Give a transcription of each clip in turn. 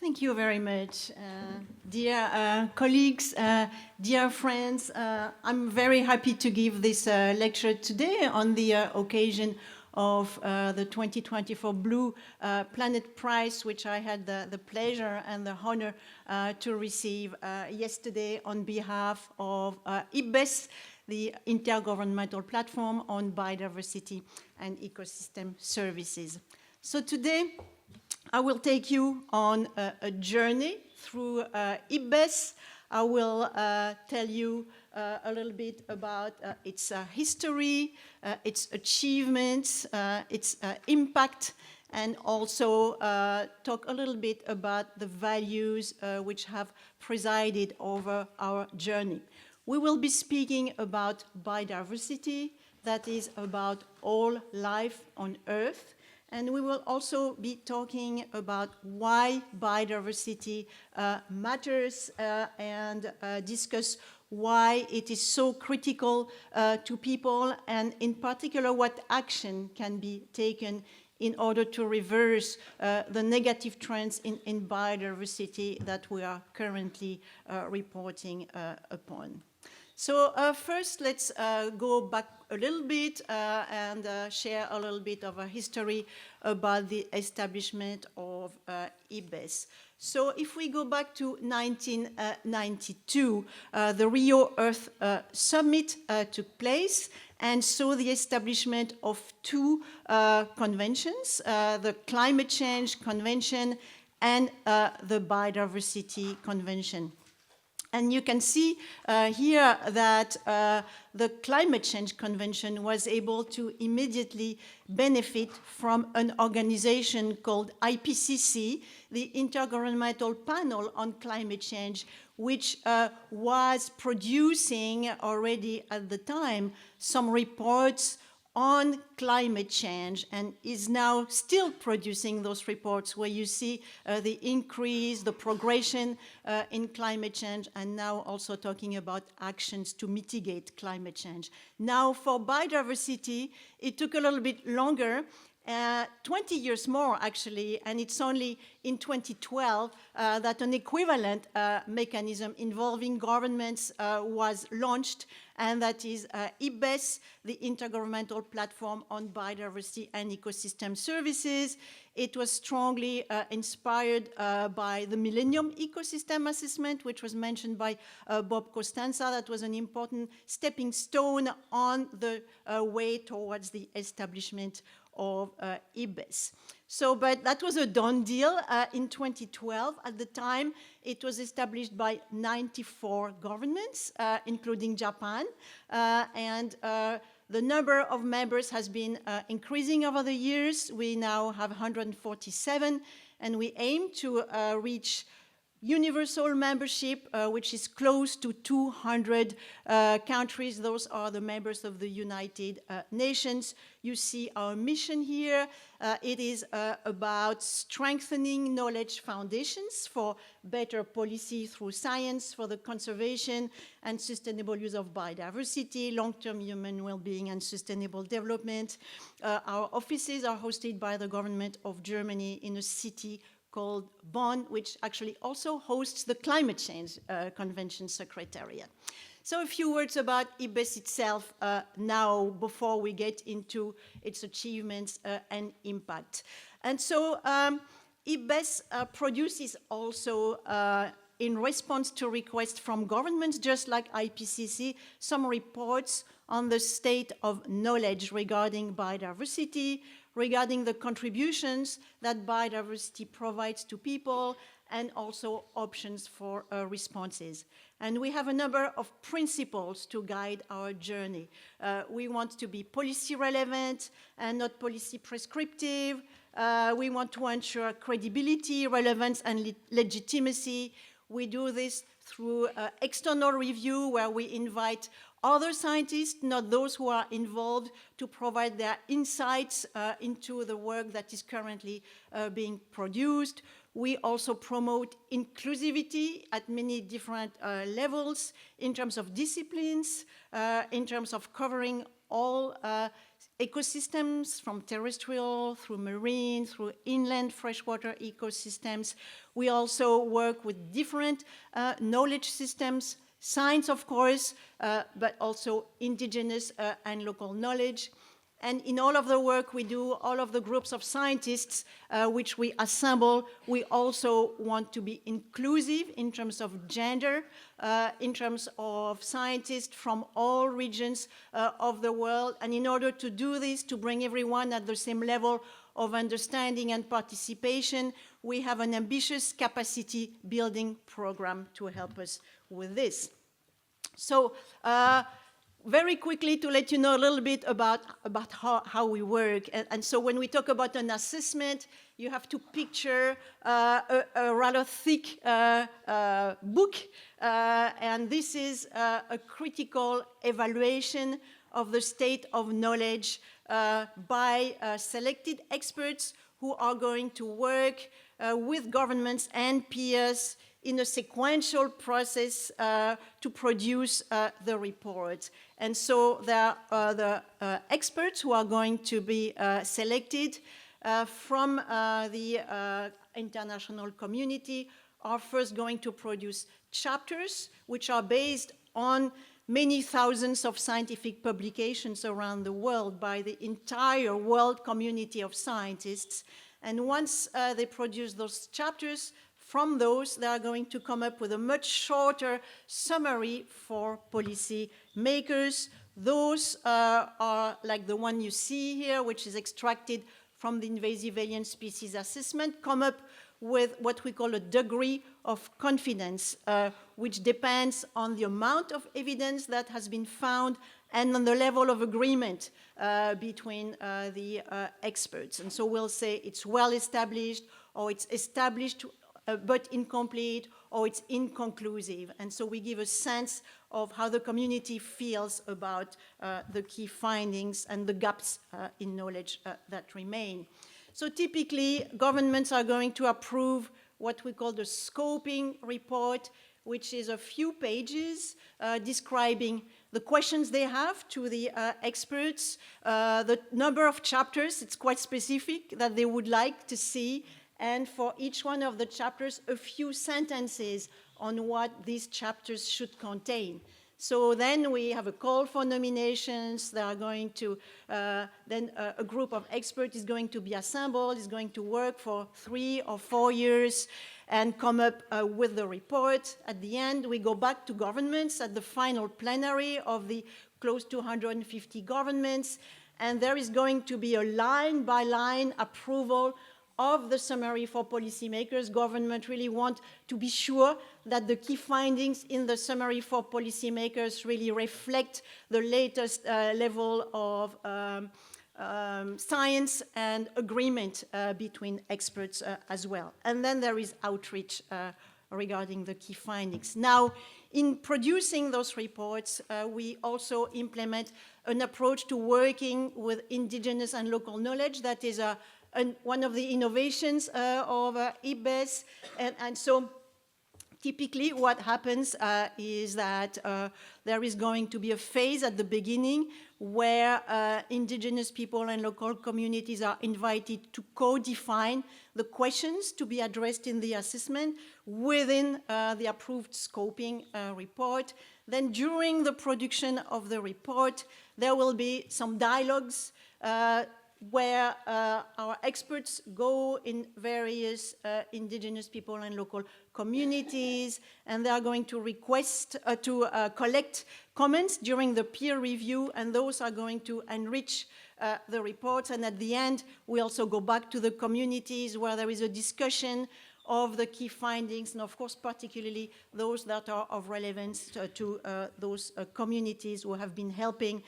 Thank you very much. Dear colleagues, dear friends, I'm very happy to give this lecture today on the occasion of the 2024 Blue Planet Prize, which I had the pleasure and the honor to receive yesterday on behalf of Ipbes, the intergovernmental platform on biodiversity and ecosystem services. So today, I will take you on a journey through Ipbes. I will tell you a little bit about its history, its achievements, its impact, and also talk a little bit about the values which have presided over our journey. We will be speaking about biodiversity, that is about all life on Earth. And we will also be talking about why biodiversity matters and discuss why it is so critical to people, and in particular what action can be taken in order to reverse the negative trends in biodiversity that we are currently reporting upon. So first, let's go back a little bit and share a little bit of a history about the establishment of Ipbes. So if we go back to 1992, the Rio Earth Summit took place and saw the establishment of two conventions, the Climate Change Convention and the Biodiversity Convention. And you can see here that the Climate Change Convention was able to immediately benefit from an organization called IPCC, the Intergovernmental Panel on Climate Change, which was producing already at the time some reports on climate change and is now still producing those reports where you see the increase, the progression in climate change, and now also talking about actions to mitigate climate change. Now for biodiversity, it took a little bit longer, 20 years more actually, and it's only in 2012 that an equivalent mechanism involving governments was launched, and that is Ipbes, the Intergovernmental Platform on Biodiversity and Ecosystem Services. It was strongly inspired by the Millennium Ecosystem Assessment, which was mentioned by Bob Costanza. That was an important stepping stone on the way towards the establishment of Ipbes. So, but that was a done deal in 2012. At the time, it was established by 94 governments, including Japan, and the number of members has been increasing over the years. We now have 147, and we aim to reach universal membership, which is close to 200 countries. Those are the members of the United Nations. You see our mission here. It is about strengthening knowledge foundations for better policy through science, for the conservation and sustainable use of biodiversity, long-term human well-being and sustainable development. Our offices are hosted by the government of Germany in a city called Bonn, which actually also hosts the Climate Change Convention Secretariat. So a few words about Ipbes itself now before we get into its achievements and impact. And so Ipbes produces also in response to requests from governments, just like IPCC, some reports on the state of knowledge regarding biodiversity, regarding the contributions that biodiversity provides to people, and also options for responses. And we have a number of principles to guide our journey. We want to be policy relevant and not policy prescriptive. We want to ensure credibility, relevance, and legitimacy. We do this through external review, where we invite other scientists, not those who are involved, to provide their insights into the work that is currently being produced. We also promote inclusivity at many different levels in terms of disciplines, in terms of covering all ecosystems, from terrestrial through marine, through inland freshwater ecosystems. We also work with different knowledge systems, science, of course, but also indigenous and local knowledge. And in all of the work we do, all of the groups of scientists which we assemble, we also want to be inclusive in terms of gender, in terms of scientists from all regions of the world. And in order to do this, to bring everyone at the same level of understanding and participation, we have an ambitious capacity building program to help us with this. So, very quickly to let you know a little bit about how we work. And so when we talk about an assessment, you have to picture a rather thick book. And this is a critical evaluation of the state of knowledge by selected experts who are going to work with governments and peers in a sequential process to produce the report. And so there are the experts who are going to be selected from the international community are first going to produce chapters which are based on many thousands of scientific publications around the world by the entire world community of scientists. And once they produce those chapters, from those, they are going to come up with a much shorter summary for policy makers. Those are like the one you see here, which is extracted from the invasive alien species assessment, come up with what we call a degree of confidence, which depends on the amount of evidence that has been found and on the level of agreement between the experts. And so we'll say it's well established, or it's established but incomplete, or it's inconclusive. And so we give a sense of how the community feels about the key findings and the gaps in knowledge that remain. So typically, governments are going to approve what we call the scoping report, which is a few pages describing the questions they have to the experts, the number of chapters, it's quite specific, that they would like to see, and for each one of the chapters, a few sentences on what these chapters should contain. So then we have a call for nominations. They are going to, then a group of experts is going to be assembled, is going to work for 3 or 4 years and come up with the report. At the end, we go back to governments at the final plenary of the close to 150 governments, and there is going to be a line-by-line approval of the summary for policymakers. Government really want to be sure that the key findings in the summary for policymakers really reflect the latest level of science and agreement between experts as well. And then there is outreach regarding the key findings. Now, in producing those reports, we also implement an approach to working with indigenous and local knowledge. That is one of the innovations of Ipbes. And so typically what happens is that there is going to be a phase at the beginning where indigenous people and local communities are invited to co-define the questions to be addressed in the assessment within the approved scoping report. Then during the production of the report, there will be some dialogues where our experts go in various indigenous people and local communities, and they are going to request to collect comments during the peer review, and those are going to enrich the reports. And at the end, we also go back to the communities where there is a discussion of the key findings, and of course, particularly those that are of relevance to those communities who have been helping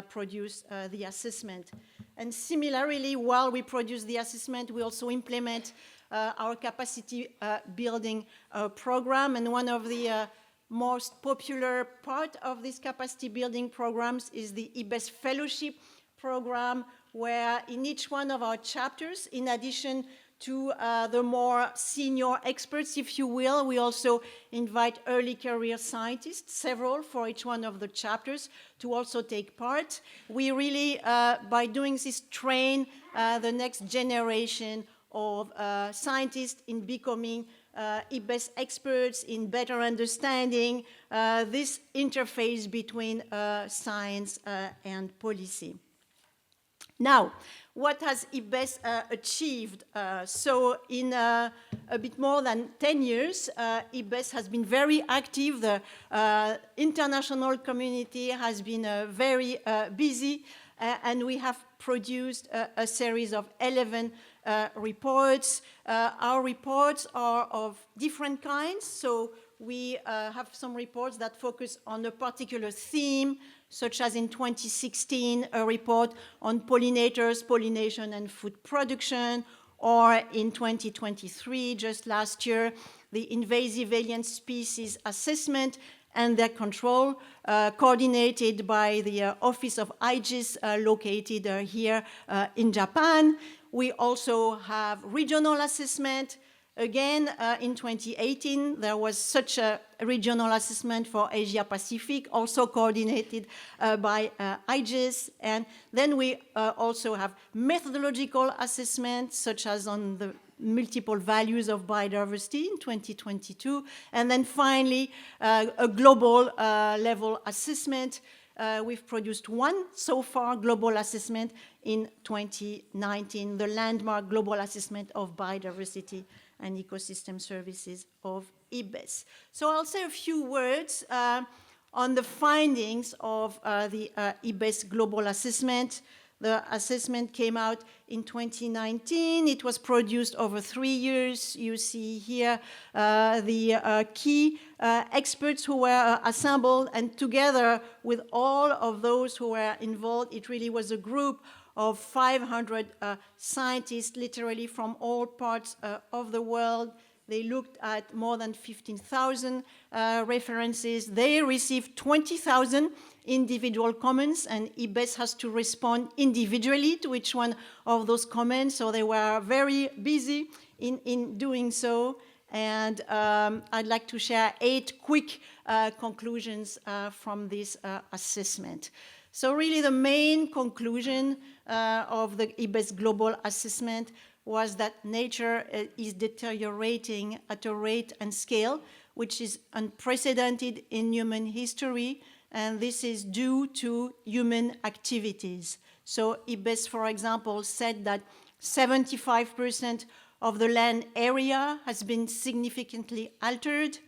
produce the assessment. And similarly, while we produce the assessment, we also implement our capacity building program. And one of the most popular part of this capacity building programs is the Ipbes Fellowship program, where in each one of our chapters, in addition to the more senior experts, if you will. We also invite early career scientists, several for each one of the chapters, to also take part. We really, by doing this, train the next generation of scientists in becoming Ipbes experts, in better understanding this interface between science and policy. Now, what has Ipbes achieved? So in a bit more than 10 years, Ipbes has been very active. The international community has been very busy, and we have produced a series of 11 reports. Our reports are of different kinds, so we have some reports that focus on a particular theme, such as in 2016, a report on pollinators, pollination, and food production, or in 2023, just last year, the invasive alien species assessment and their control, coordinated by the Office of Ipbes, located here in Japan. We also have regional assessment. Again, in 2018, there was such a regional assessment for Asia Pacific, also coordinated by Ipbes. And then we also have methodological assessments, such as on the multiple values of biodiversity in 2022. And then finally, a global level assessment. We've produced one so far global assessment in 2019, the landmark global assessment of biodiversity and ecosystem services of Ipbes. So I'll say a few words on the findings of the Ipbes global assessment. The assessment came out in 2019. It was produced over 3 years. You see here the key experts who were assembled, and together with all of those who were involved, it really was a group of 500 scientists, literally from all parts of the world. They looked at more than 15,000 references. They received 20,000 individual comments, and Ipbes has to respond individually to each one of those comments, so they were very busy in doing so. And I'd like to share 8 quick conclusions from this assessment. So really the main conclusion of the Ipbes global assessment was that nature is deteriorating at a rate and scale which is unprecedented in human history, and this is due to human activities. So Ipbes, for example, said that 75% of the land area has been significantly altered.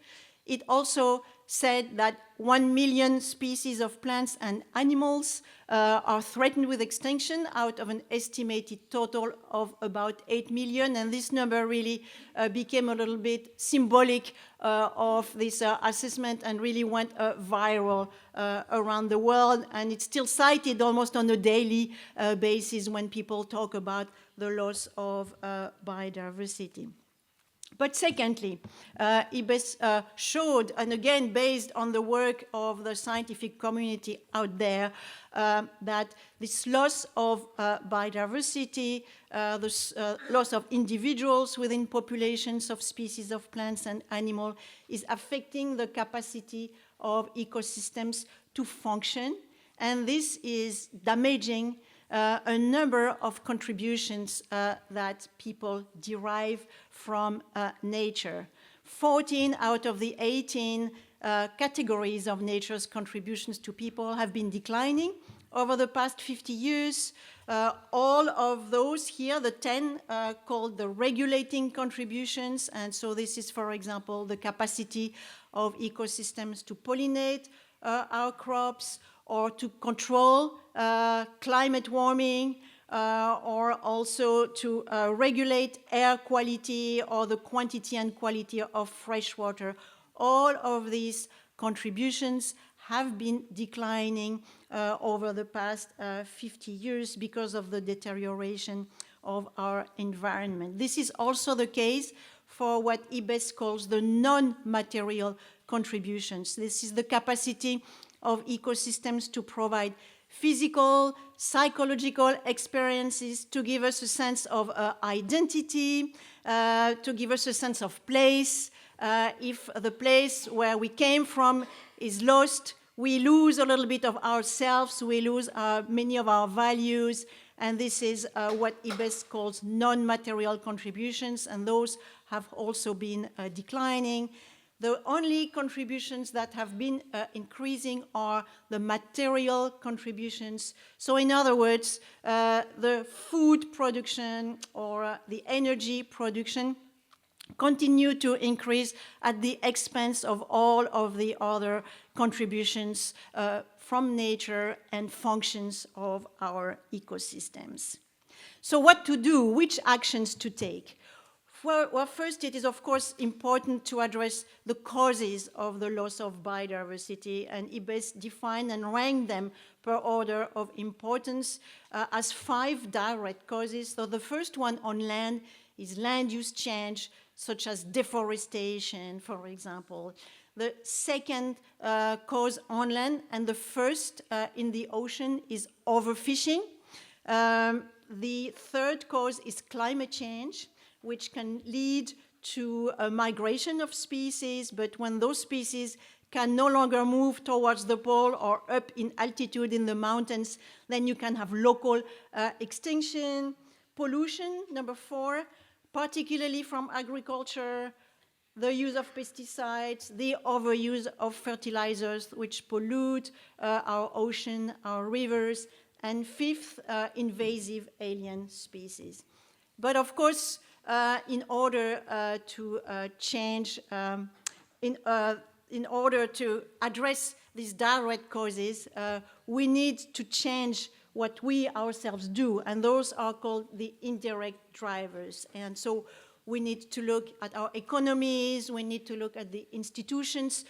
It also said that 1 million species of plants and animals are threatened with extinction out of an estimated total of about 8 million. And this number really became a little bit symbolic of this assessment and really went viral around the world. And it's still cited almost on a daily basis when people talk about the loss of biodiversity. But secondly, Ipbes showed, and again based on the work of the scientific community out there, that this loss of biodiversity, this loss of individuals within populations of species of plants and animals is affecting the capacity of ecosystems to function, and this is damaging a number of contributions that people derive from nature. 14 out of the 18 categories of nature's contributions to people have been declining over the past 50 years. All of those here, the 10 called the regulating contributions, and so this is, for example, the capacity of ecosystems to pollinate our crops, or to control climate warming, or also to regulate air quality or the quantity and quality of fresh water. All of these contributions have been declining over the past 50 years because of the deterioration of our environment. This is also the case for what Ipbes calls the non-material contributions. This is the capacity of ecosystems to provide physical, psychological experiences to give us a sense of identity, to give us a sense of place. If the place where we came from is lost, we lose a little bit of ourselves, we lose many of our values, and this is what Ipbes calls non-material contributions, and those have also been declining. The only contributions that have been increasing are the material contributions. So in other words, the food production or the energy production continue to increase at the expense of all of the other contributions from nature and functions of our ecosystems. So what to do? Which actions to take? Well, first, it is, of course, important to address the causes of the loss of biodiversity, and Ipbes defined and ranked them per order of importance as 5 direct causes. So the first one on land is land use change, such as deforestation, for example. The second cause on land, and the first in the ocean, is overfishing. The third cause is climate change, which can lead to a migration of species, but when those species can no longer move towards the pole or up in altitude in the mountains, then you can have local extinction. Pollution, number 4, particularly from agriculture, the use of pesticides, the overuse of fertilizers, which pollute our ocean, our rivers, and 5th, invasive alien species. But of course, in order to change, in order to address these direct causes, we need to change what we ourselves do, and those are called the indirect drivers. And so we need to look at our economies, we need to look at the institutions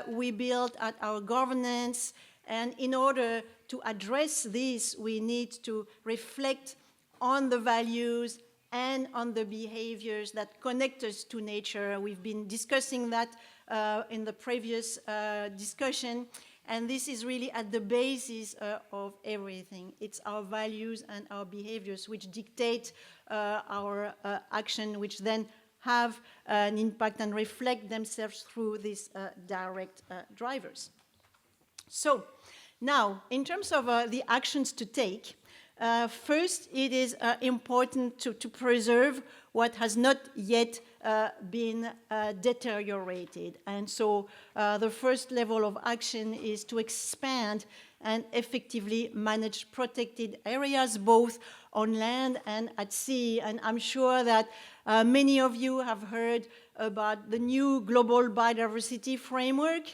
we build, at our governance, and in order to address this, we need to reflect on the values and on the behaviors that connect us to nature. We've been discussing that in the previous discussion, and this is really at the basis of everything. It's our values and our behaviors which dictate our action, which then have an impact and reflect themselves through these direct drivers. So now, in terms of the actions to take, first, it is important to preserve what has not yet been deteriorated. And so the first level of action is to expand and effectively manage protected areas, both on land and at sea. And I'm sure that many of you have heard about the new global biodiversity framework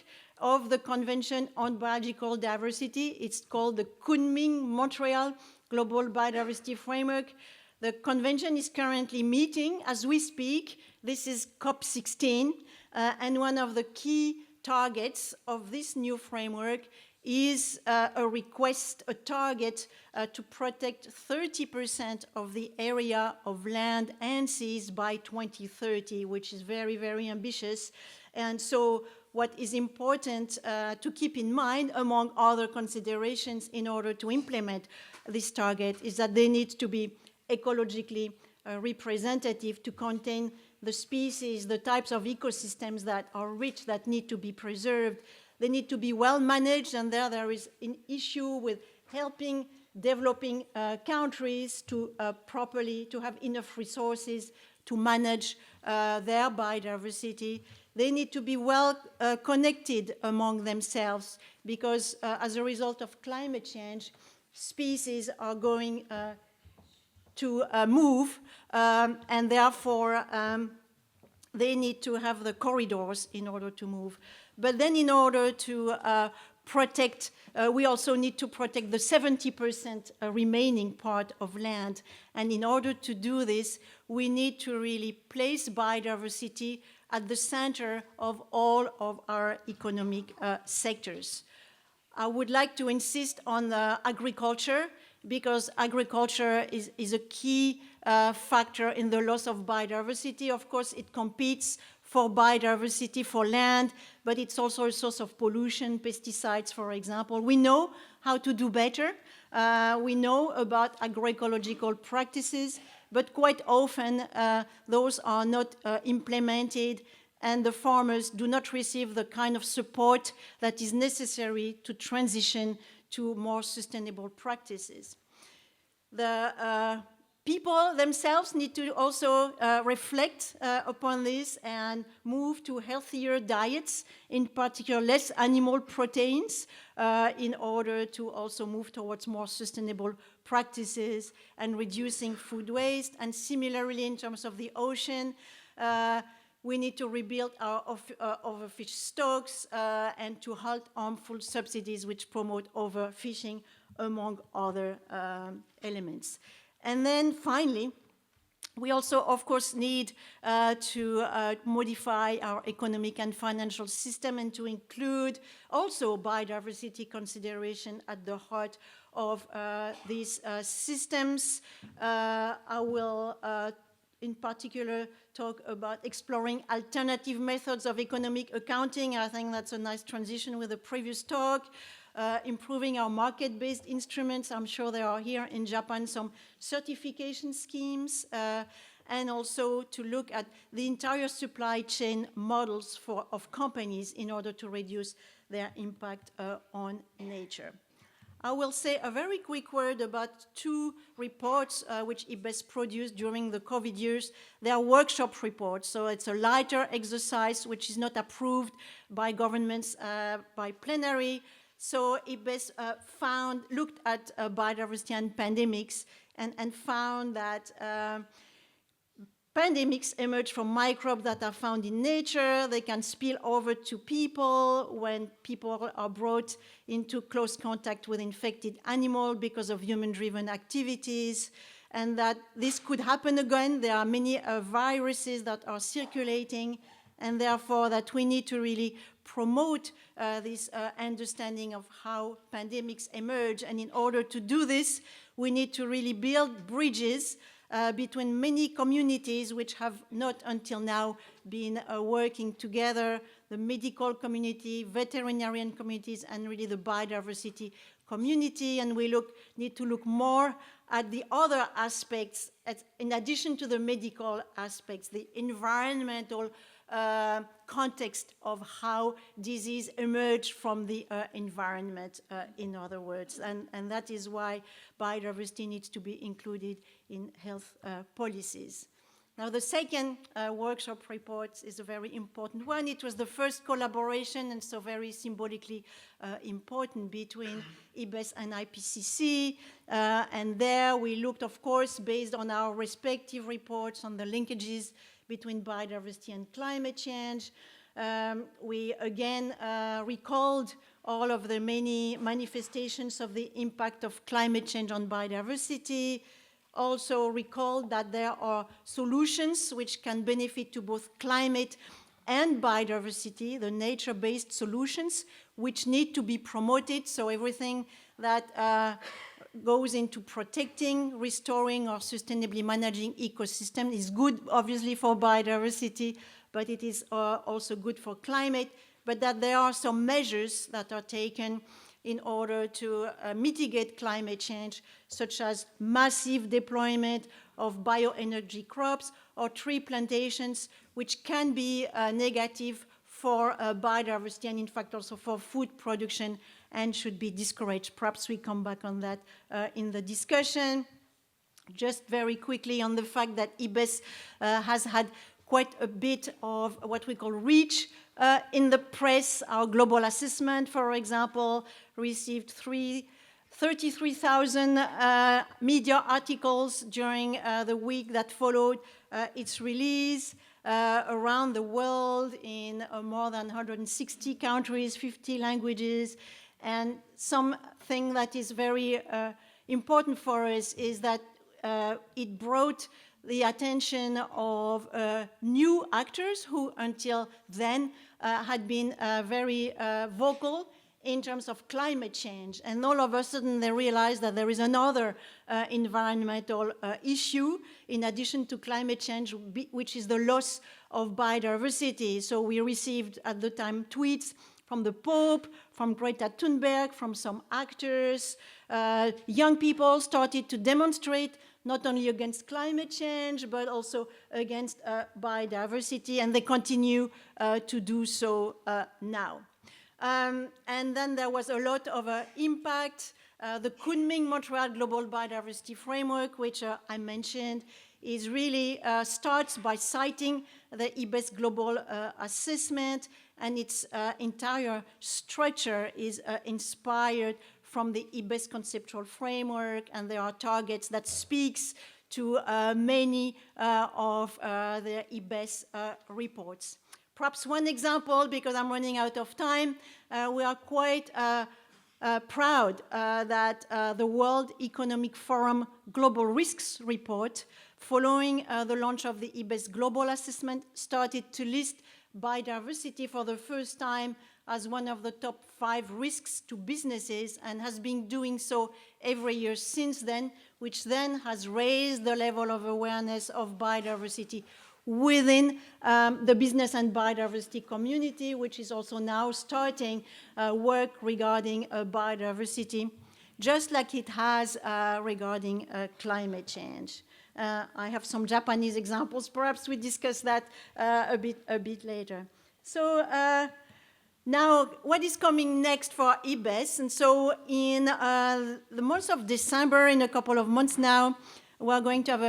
of the Convention on Biological Diversity. It's called the Kunming-Montreal Global Biodiversity Framework. The convention is currently meeting as we speak. This is COP16, and one of the key targets of this new framework is a request, a target to protect 30% of the area of land and seas by 2030, which is very, very ambitious. And so what is important to keep in mind, among other considerations in order to implement this target, is that they need to be ecologically representative, to contain the species, the types of ecosystems that are rich, that need to be preserved. They need to be well managed, and there is an issue with helping developing countries to properly, to have enough resources to manage their biodiversity. They need to be well connected among themselves, because as a result of climate change, species are going to move, and therefore they need to have the corridors in order to move. But then in order to protect, we also need to protect the 70% remaining part of land. And in order to do this, we need to really place biodiversity at the center of all of our economic sectors. I would like to insist on agriculture, because agriculture is a key factor in the loss of biodiversity. Of course, it competes for biodiversity, for land, but it's also a source of pollution, pesticides, for example. We know how to do better. We know about agroecological practices, but quite often those are not implemented, and the farmers do not receive the kind of support that is necessary to transition to more sustainable practices. The people themselves need to also reflect upon this and move to healthier diets, in particular less animal proteins, in order to also move towards more sustainable practices and reducing food waste. And similarly, in terms of the ocean, we need to rebuild our overfish stocks and to halt harmful subsidies which promote overfishing, among other elements. And then finally, we also, of course, need to modify our economic and financial system and to include also biodiversity consideration at the heart of these systems. I will in particular talk about exploring alternative methods of economic accounting. I think that's a nice transition with the previous talk. Improving our market-based instruments. I'm sure there are here in Japan some certification schemes, and also to look at the entire supply chain models of companies in order to reduce their impact on nature. I will say a very quick word about two reports which Ipbes produced during the COVID years. They are workshop reports, so it's a lighter exercise which is not approved by governments by plenary. So Ipbes looked at biodiversity and pandemics and found that pandemics emerge from microbes that are found in nature. They can spill over to people when people are brought into close contact with infected animals because of human-driven activities, and that this could happen again. There are many viruses that are circulating, and therefore that we need to really promote this understanding of how pandemics emerge. And in order to do this, we need to really build bridges between many communities which have not until now been working together, the medical community, veterinarian communities, and really the biodiversity community. And we need to look more at the other aspects, in addition to the medical aspects, the environmental context of how disease emerge from the environment, in other words. And that is why biodiversity needs to be included in health policies. Now, the second workshop report is a very important one. It was the first collaboration, and so very symbolically important, between Ipbes and IPCC. And there we looked, of course, based on our respective reports on the linkages between biodiversity and climate change. We again recalled all of the many manifestations of the impact of climate change on biodiversity. Also recalled that there are solutions which can benefit to both climate and biodiversity, the nature-based solutions, which need to be promoted. So everything that goes into protecting, restoring, or sustainably managing ecosystem is good, obviously, for biodiversity, but it is also good for climate, but that there are some measures that are taken in order to mitigate climate change, such as massive deployment of bioenergy crops or tree plantations, which can be negative for biodiversity and, in fact, also for food production, and should be discouraged. Perhaps we come back on that in the discussion. Just very quickly on the fact that Ipbes has had quite a bit of what we call reach in the press. Our global assessment, for example, received 33,000 media articles during the week that followed its release around the world in more than 160 countries, 50 languages. And something that is very important for us is that it brought the attention of new actors who until then had been very vocal in terms of climate change. And all of a sudden they realized that there is another environmental issue in addition to climate change, which is the loss of biodiversity. So we received at the time tweets from the Pope, from Greta Thunberg, from some actors. Young people started to demonstrate not only against climate change, but also against biodiversity, and they continue to do so now. And then there was a lot of impact. The Kunming-Montreal Global Biodiversity Framework, which I mentioned, is really starts by citing the Ipbes global assessment, and its entire structure is inspired from the Ipbes conceptual framework, and there are targets that speaks to many of the Ipbes reports. Perhaps one example, because I'm running out of time, we are quite proud that the World Economic Forum Global Risks Report, following the launch of the Ipbes Global Assessment, started to list biodiversity for the first time as one of the top 5 risks to businesses, and has been doing so every year since then, which then has raised the level of awareness of biodiversity within the business and biodiversity community, which is also now starting work regarding biodiversity, just like it has regarding climate change. I have some Japanese examples. Perhaps we discuss that a bit later. So now, what is coming next for Ipbes? And so in the month of December, in a couple of months now, we're going to have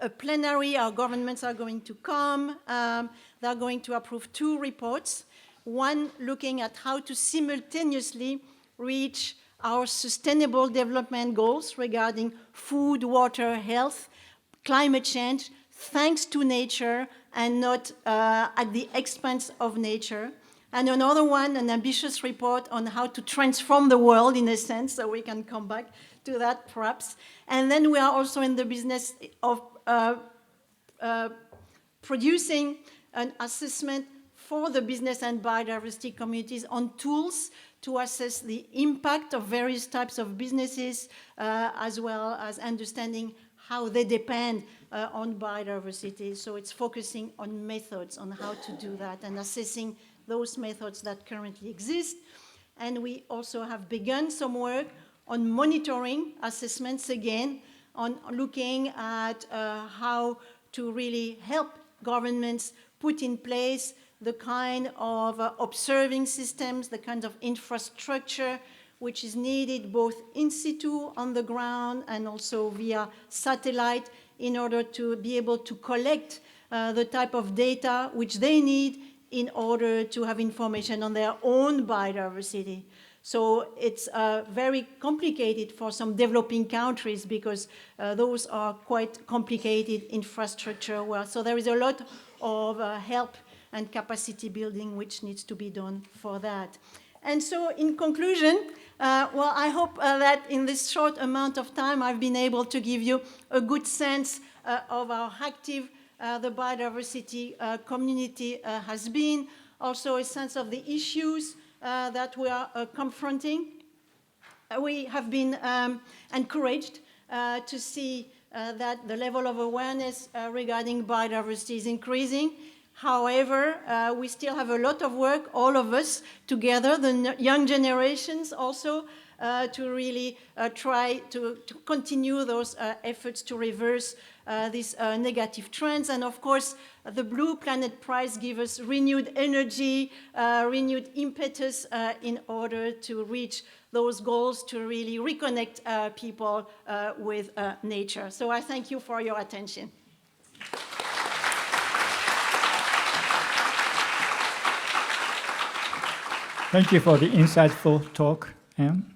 a plenary. Our governments are going to come. They're going to approve 2 reports, one looking at how to simultaneously reach our sustainable development goals regarding food, water, health, climate change, thanks to nature and not at the expense of nature. And another one, an ambitious report on how to transform the world, in a sense, so we can come back to that perhaps. And then we are also in the business of producing an assessment for the business and biodiversity communities on tools to assess the impact of various types of businesses, as well as understanding how they depend on biodiversity. So it's focusing on methods on how to do that and assessing those methods that currently exist. And we also have begun some work on monitoring assessments, again, on looking at how to really help governments put in place the kind of observing systems, the kind of infrastructure which is needed both in situ on the ground and also via satellite in order to be able to collect the type of data which they need in order to have information on their own biodiversity. So it's very complicated for some developing countries because those are quite complicated infrastructure. So there is a lot of help and capacity building which needs to be done for that. And so in conclusion, well, I hope that in this short amount of time I've been able to give you a good sense of how active the biodiversity community has been, also a sense of the issues that we are confronting. We have been encouraged to see that the level of awareness regarding biodiversity is increasing. However, we still have a lot of work, all of us together, the young generations also, to really try to continue those efforts to reverse these negative trends. And of course, the Blue Planet Prize gives us renewed energy, renewed impetus in order to reach those goals, to really reconnect people with nature. So I thank you for your attention. Thank you for the insightful talk, Anne.